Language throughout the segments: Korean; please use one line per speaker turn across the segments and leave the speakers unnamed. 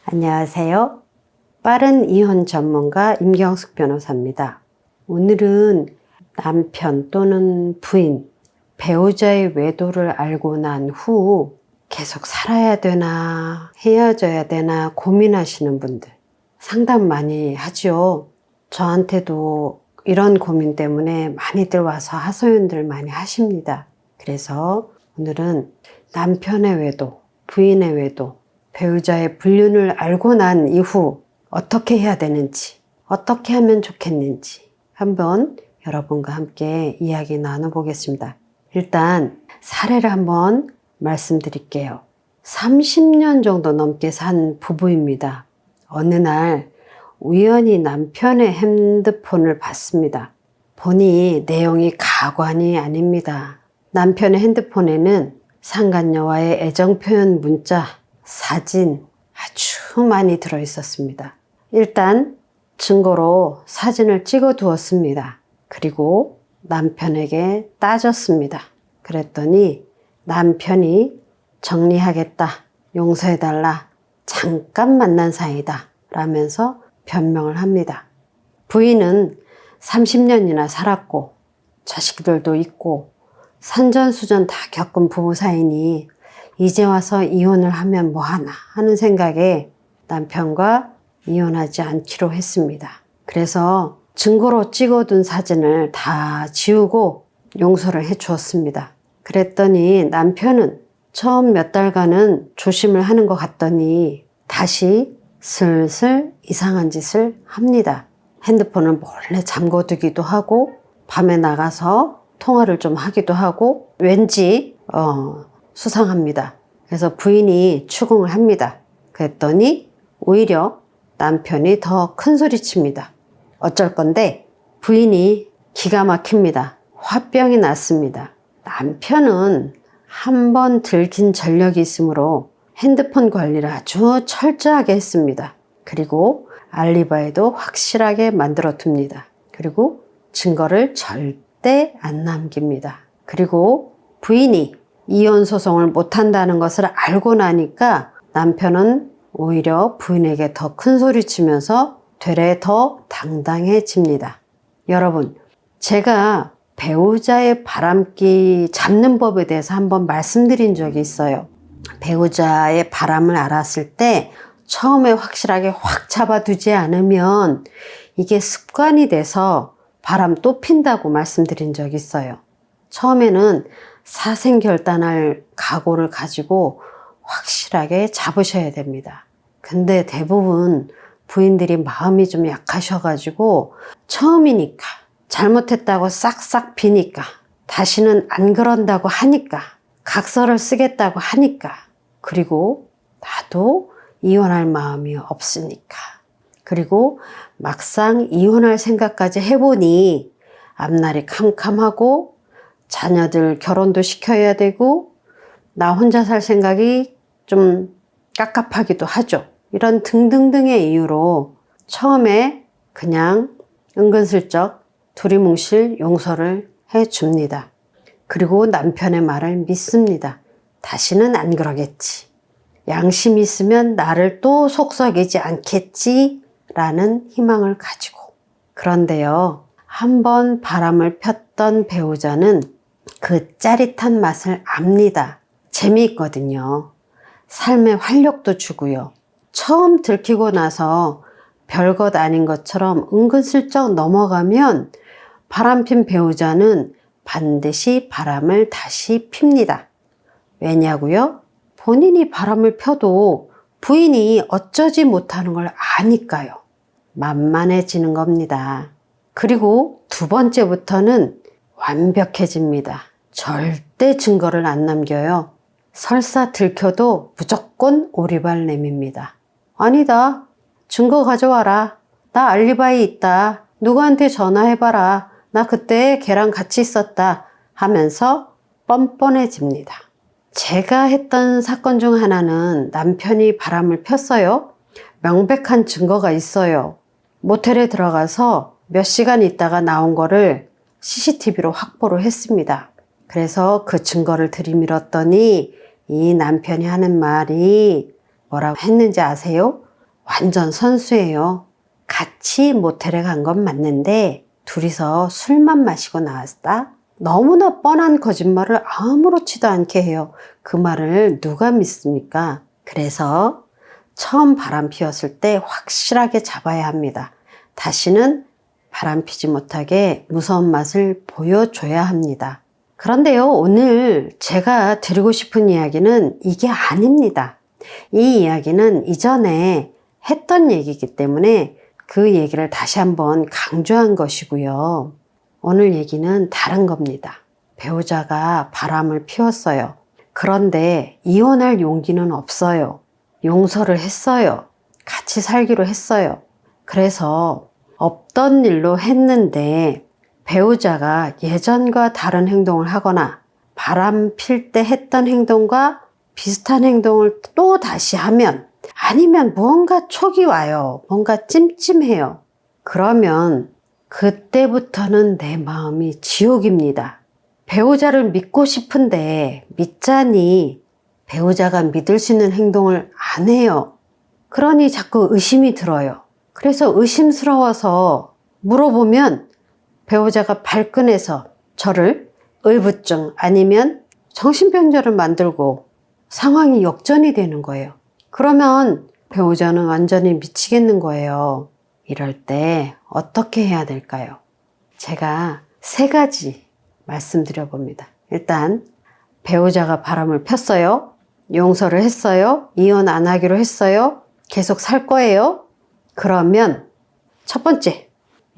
안녕하세요. 빠른 이혼 전문가 임경숙 변호사입니다. 오늘은 남편 또는 부인, 배우자의 외도를 알고 난 후 계속 살아야 되나 헤어져야 되나 고민하시는 분들 상담 많이 하죠. 저한테도 이런 고민 때문에 많이들 와서 하소연들 많이 하십니다. 그래서 오늘은 남편의 외도, 부인의 외도, 배우자의 불륜을 알고 난 이후 어떻게 해야 되는지, 어떻게 하면 좋겠는지 한번 여러분과 함께 이야기 나눠보겠습니다. 일단 사례를 한번 말씀드릴게요. 30년 정도 넘게 산 부부입니다. 어느 날 우연히 남편의 핸드폰을 봤습니다. 보니 내용이 가관이 아닙니다. 남편의 핸드폰에는 상간녀와의 애정 표현 문자, 사진 아주 많이 들어 있었습니다. 일단 증거로 사진을 찍어 두었습니다. 그리고 남편에게 따졌습니다. 그랬더니 남편이 정리하겠다, 용서해달라, 잠깐 만난 사이다 라면서 변명을 합니다. 부인은 30년이나 살았고 자식들도 있고 산전수전 다 겪은 부부 사이니 이제 와서 이혼을 하면 뭐하나 하는 생각에 남편과 이혼하지 않기로 했습니다. 그래서 증거로 찍어둔 사진을 다 지우고 용서를 해 주었습니다. 그랬더니 남편은 처음 몇 달간은 조심을 하는 것 같더니 다시 슬슬 이상한 짓을 합니다. 핸드폰을 몰래 잠궈두기도 하고 밤에 나가서 통화를 좀 하기도 하고 왠지 수상합니다. 그래서 부인이 추궁을 합니다. 그랬더니 오히려 남편이 더 큰 소리 칩니다. 어쩔 건데 부인이 기가 막힙니다. 화병이 났습니다. 남편은 한번 들킨 전력이 있으므로 핸드폰 관리를 아주 철저하게 했습니다. 그리고 알리바이도 확실하게 만들어 둡니다. 그리고 증거를 절대 안 남깁니다. 그리고 부인이 이혼 소송을 못한다는 것을 알고 나니까 남편은 오히려 부인에게 더 큰 소리 치면서 되레 더 당당해집니다. 여러분, 제가 배우자의 바람기 잡는 법에 대해서 한번 말씀드린 적이 있어요. 배우자의 바람을 알았을 때 처음에 확실하게 확 잡아두지 않으면 이게 습관이 돼서 바람 또 핀다고 말씀드린 적이 있어요. 처음에는 사생결단할 각오를 가지고 확실하게 잡으셔야 됩니다. 근데 대부분 부인들이 마음이 좀 약하셔가지고 처음이니까 잘못했다고 싹싹 비니까 다시는 안 그런다고 하니까 각서를 쓰겠다고 하니까 그리고 나도 이혼할 마음이 없으니까 그리고 막상 이혼할 생각까지 해보니 앞날이 캄캄하고 자녀들 결혼도 시켜야 되고 나 혼자 살 생각이 좀 깝깝하기도 하죠. 이런 등등등의 이유로 처음에 그냥 은근슬쩍 두리뭉실 용서를 해줍니다. 그리고 남편의 말을 믿습니다. 다시는 안 그러겠지. 양심이 있으면 나를 또 속썩이지 않겠지 라는 희망을 가지고. 그런데요, 한번 바람을 폈던 배우자는 그 짜릿한 맛을 압니다. 재미있거든요. 삶의 활력도 주고요. 처음 들키고 나서 별것 아닌 것처럼 은근슬쩍 넘어가면 바람핀 배우자는 반드시 바람을 다시 핍니다. 왜냐고요? 본인이 바람을 펴도 부인이 어쩌지 못하는 걸 아니까요. 만만해지는 겁니다. 그리고 두 번째부터는 완벽해집니다. 절대 증거를 안 남겨요. 설사 들켜도 무조건 오리발 내밉니다. 아니다. 증거 가져와라. 나 알리바이 있다. 누구한테 전화해봐라. 나 그때 걔랑 같이 있었다. 하면서 뻔뻔해집니다. 제가 했던 사건 중 하나는 남편이 바람을 폈어요. 명백한 증거가 있어요. 모텔에 들어가서 몇 시간 있다가 나온 거를 CCTV로 확보를 했습니다. 그래서 그 증거를 들이밀었더니 이 남편이 하는 말이 뭐라고 했는지 아세요? 완전 선수예요. 같이 모텔에 간 건 맞는데 둘이서 술만 마시고 나왔다? 너무나 뻔한 거짓말을 아무렇지도 않게 해요. 그 말을 누가 믿습니까? 그래서 처음 바람 피웠을 때 확실하게 잡아야 합니다. 다시는 바람 피지 못하게 무서운 맛을 보여줘야 합니다. 그런데요, 오늘 제가 드리고 싶은 이야기는 이게 아닙니다. 이 이야기는 이전에 했던 얘기이기 때문에 그 얘기를 다시 한번 강조한 것이고요. 오늘 얘기는 다른 겁니다. 배우자가 바람을 피웠어요. 그런데 이혼할 용기는 없어요. 용서를 했어요. 같이 살기로 했어요. 그래서 없던 일로 했는데 배우자가 예전과 다른 행동을 하거나 바람 필 때 했던 행동과 비슷한 행동을 또 다시 하면, 아니면 무언가 촉이 와요. 뭔가 찜찜해요. 그러면 그때부터는 내 마음이 지옥입니다. 배우자를 믿고 싶은데 믿자니 배우자가 믿을 수 있는 행동을 안 해요. 그러니 자꾸 의심이 들어요. 그래서 의심스러워서 물어보면 배우자가 발끈해서 저를 의부증 아니면 정신병자를 만들고 상황이 역전이 되는 거예요. 그러면 배우자는 완전히 미치겠는 거예요. 이럴 때 어떻게 해야 될까요? 제가 3가지 말씀드려 봅니다. 일단 배우자가 바람을 폈어요. 용서를 했어요. 이혼 안 하기로 했어요. 계속 살 거예요. 그러면 첫 번째,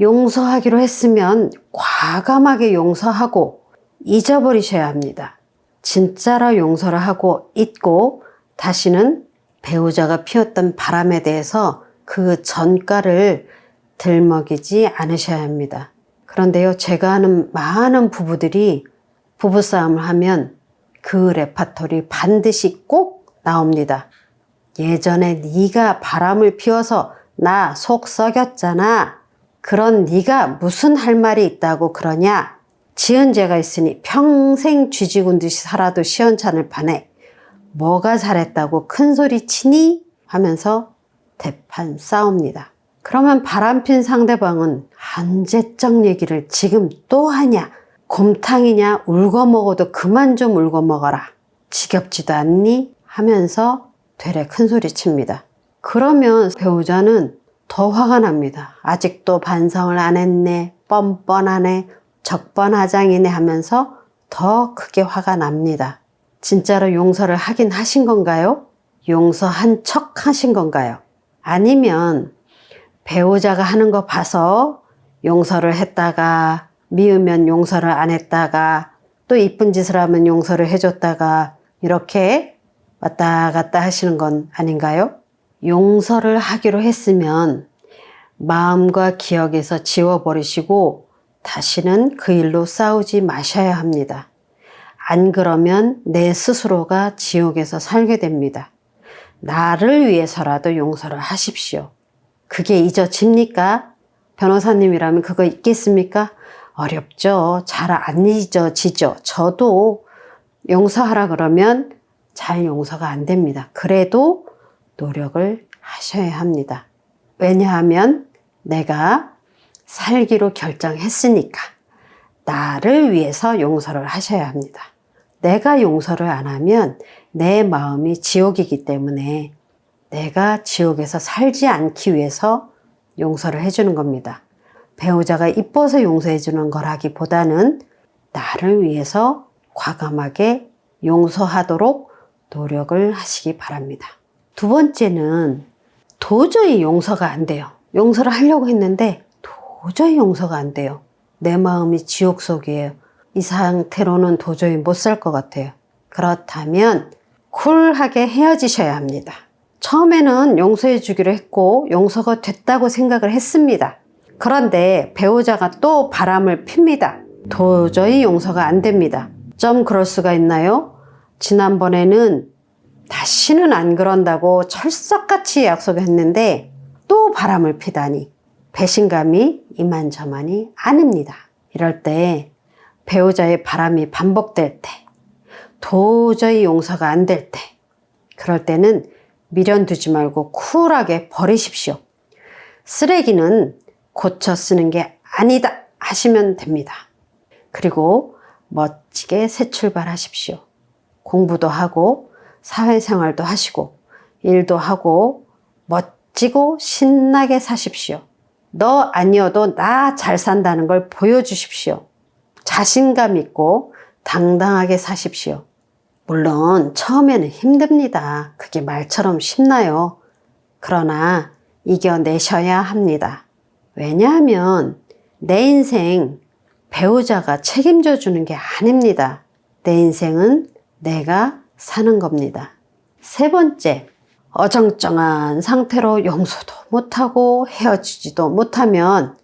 용서하기로 했으면 과감하게 용서하고 잊어버리셔야 합니다. 진짜로 용서를 하고 잊고 다시는 배우자가 피웠던 바람에 대해서 그 전가를 들먹이지 않으셔야 합니다. 그런데요, 제가 아는 많은 부부들이 부부싸움을 하면 그 레파토리 반드시 꼭 나옵니다. 예전에 네가 바람을 피워서 나 속 썩였잖아. 그런 네가 무슨 할 말이 있다고 그러냐. 지은 죄가 있으니 평생 쥐지군 듯이 살아도 시원찮을 판에 뭐가 잘했다고 큰소리 치니? 하면서 대판 싸웁니다. 그러면 바람핀 상대방은 언제적 얘기를 지금 또 하냐? 곰탕이냐? 울고 먹어도 그만 좀 울고 먹어라. 지겹지도 않니? 하면서 되레 큰소리 칩니다. 그러면 배우자는 더 화가 납니다. 아직도 반성을 안 했네. 뻔뻔하네. 적반하장이네 하면서 더 크게 화가 납니다. 진짜로 용서를 하긴 하신 건가요? 용서한 척 하신 건가요? 아니면 배우자가 하는 거 봐서 용서를 했다가 미우면 용서를 안 했다가 또 이쁜 짓을 하면 용서를 해줬다가 이렇게 왔다 갔다 하시는 건 아닌가요? 용서를 하기로 했으면 마음과 기억에서 지워버리시고 다시는 그 일로 싸우지 마셔야 합니다. 안 그러면 내 스스로가 지옥에서 살게 됩니다. 나를 위해서라도 용서를 하십시오. 그게 잊어집니까? 변호사님이라면 그거 있겠습니까? 어렵죠. 잘 안 잊어지죠. 저도 용서하라 그러면 잘 용서가 안 됩니다. 그래도 노력을 하셔야 합니다. 왜냐하면 내가 살기로 결정했으니까 나를 위해서 용서를 하셔야 합니다. 내가 용서를 안 하면 내 마음이 지옥이기 때문에 내가 지옥에서 살지 않기 위해서 용서를 해주는 겁니다. 배우자가 이뻐서 용서해 주는 거라기보다는 나를 위해서 과감하게 용서하도록 노력을 하시기 바랍니다. 2번째는 도저히 용서가 안 돼요. 용서를 하려고 했는데 도저히 용서가 안 돼요. 내 마음이 지옥 속이에요. 이 상태로는 도저히 못 살 것 같아요. 그렇다면 쿨하게 헤어지셔야 합니다. 처음에는 용서해 주기로 했고 용서가 됐다고 생각을 했습니다. 그런데 배우자가 또 바람을 핍니다. 도저히 용서가 안 됩니다. 좀 그럴 수가 있나요? 지난번에는 다시는 안 그런다고 철석같이 약속했는데 또 바람을 피다니 배신감이 이만저만이 아닙니다. 이럴 때 배우자의 바람이 반복될 때 도저히 용서가 안 될 때 그럴 때는 미련 두지 말고 쿨하게 버리십시오. 쓰레기는 고쳐 쓰는 게 아니다 하시면 됩니다. 그리고 멋지게 새 출발하십시오. 공부도 하고 사회생활도 하시고 일도 하고 멋지고 신나게 사십시오. 너 아니어도 나 잘 산다는 걸 보여주십시오. 자신감 있고 당당하게 사십시오. 물론 처음에는 힘듭니다. 그게 말처럼 쉽나요? 그러나 이겨내셔야 합니다. 왜냐하면 내 인생 배우자가 책임져 주는 게 아닙니다. 내 인생은 내가 사는 겁니다. 세 번째, 어정쩡한 상태로 용서도 못하고 헤어지지도 못하면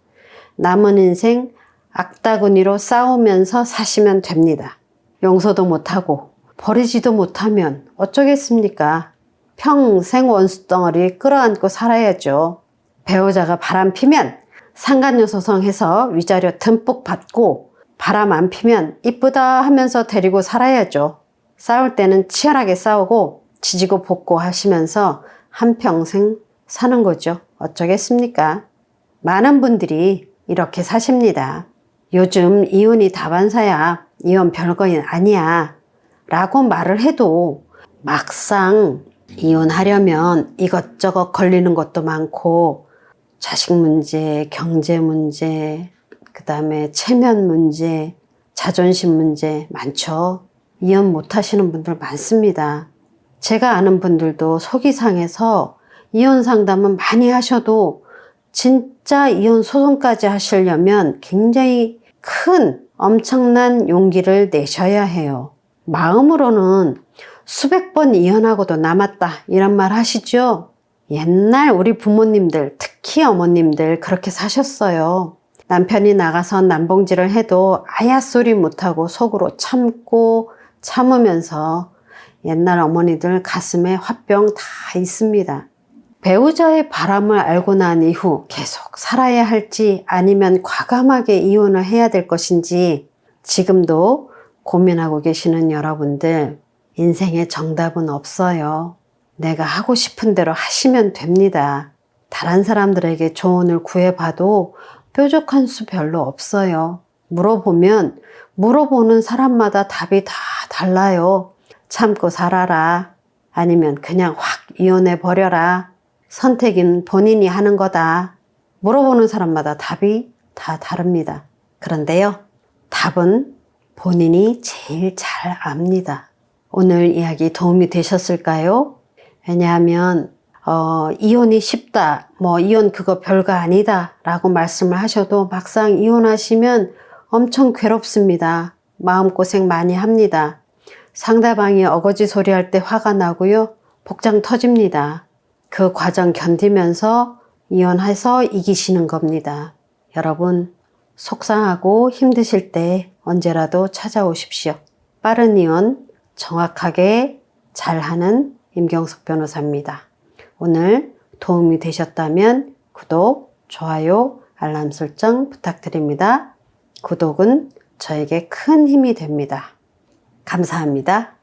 남은 인생 악다구니로 싸우면서 사시면 됩니다. 용서도 못하고 버리지도 못하면 어쩌겠습니까? 평생 원수덩어리 끌어안고 살아야죠. 배우자가 바람 피면 상간녀 소송해서 위자료 듬뿍 받고 바람 안 피면 이쁘다 하면서 데리고 살아야죠. 싸울 때는 치열하게 싸우고 지지고 볶고 하시면서 한평생 사는 거죠. 어쩌겠습니까? 많은 분들이 이렇게 사십니다. 요즘 이혼이 다반사야, 이혼 별거 아니야 라고 말을 해도 막상 이혼하려면 이것저것 걸리는 것도 많고 자식 문제, 경제 문제, 그 다음에 체면 문제, 자존심 문제 많죠. 이혼 못 하시는 분들 많습니다. 제가 아는 분들도 속이 상해서 이혼 상담은 많이 하셔도 진짜 이혼 소송까지 하시려면 굉장히 큰 엄청난 용기를 내셔야 해요. 마음으로는 수백 번 이혼하고도 남았다 이런 말 하시죠? 옛날 우리 부모님들, 특히 어머님들 그렇게 사셨어요. 남편이 나가서 남봉질을 해도 아야 소리 못하고 속으로 참고 참으면서 옛날 어머니들 가슴에 화병 다 있습니다. 배우자의 바람을 알고 난 이후 계속 살아야 할지 아니면 과감하게 이혼을 해야 될 것인지 지금도 고민하고 계시는 여러분들, 인생에 정답은 없어요. 내가 하고 싶은 대로 하시면 됩니다. 다른 사람들에게 조언을 구해봐도 뾰족한 수 별로 없어요. 물어보면 물어보는 사람마다 답이 다 달라요. 참고 살아라. 아니면 그냥 확 이혼해 버려라. 선택은 본인이 하는 거다. 물어보는 사람마다 답이 다 다릅니다. 그런데요, 답은 본인이 제일 잘 압니다. 오늘 이야기 도움이 되셨을까요? 왜냐하면 이혼이 쉽다, 이혼 그거 별거 아니다 라고 말씀을 하셔도 막상 이혼하시면 엄청 괴롭습니다. 마음고생 많이 합니다. 상대방이 어거지 소리 할 때 화가 나고요. 복장 터집니다. 그 과정 견디면서 이혼해서 이기시는 겁니다. 여러분, 속상하고 힘드실 때 언제라도 찾아오십시오. 빠른 이혼 정확하게 잘하는 임경숙 변호사입니다. 오늘 도움이 되셨다면 구독, 좋아요, 알람 설정 부탁드립니다. 구독은 저에게 큰 힘이 됩니다. 감사합니다.